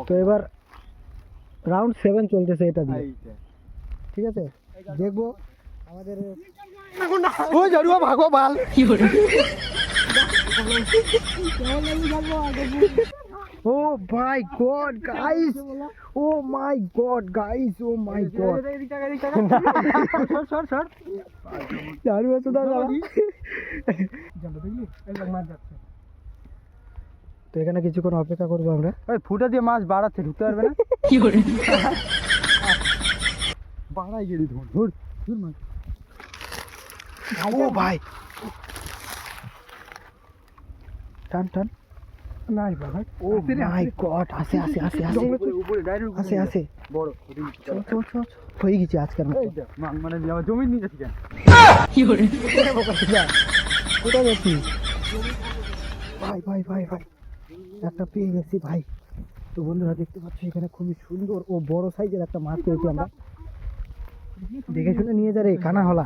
তো এবার রাউন্ড 7 চলতেছে এটা দিয়ে, ঠিক আছে? দেখবো আমাদের ওই জড়ুয়া ভাগো বাল ও মাই গড গাইস, ও মাই গড গাইস, ও মাই গড জড়ুয়া তো দাঁড়া। তো এখানে কিছুক্ষণ অপেক্ষা করবো আমরা। ফুটা দিয়ে মাছ বাড়াচ্ছে, ঢুকতে পারবে না। বাড়াই গেলি, ধর ধর ধর মাছ। ও ভাই টান টান, নাই বাবা, ও মাই গড, আসে আসে আসে আসে উপরে ডাইরেক্ট আসে আসে, বড় চল চল চল হয়ে গেছে আজকের মতো। মানে আমার জমি নিয়ে যাচ্ছি কেন? কোথায় যাচ্ছিস ভাই? ভাই ভাই ভাই একটা পেয়ে গেছি ভাই। তো বন্ধুরা দেখতে পাচ্ছি এখানে খুবই সুন্দর ও বড় সাইজের একটা মাছ পেয়েছি আমরা। দেখে শুনে নিয়ে যা রে, কানা হলা।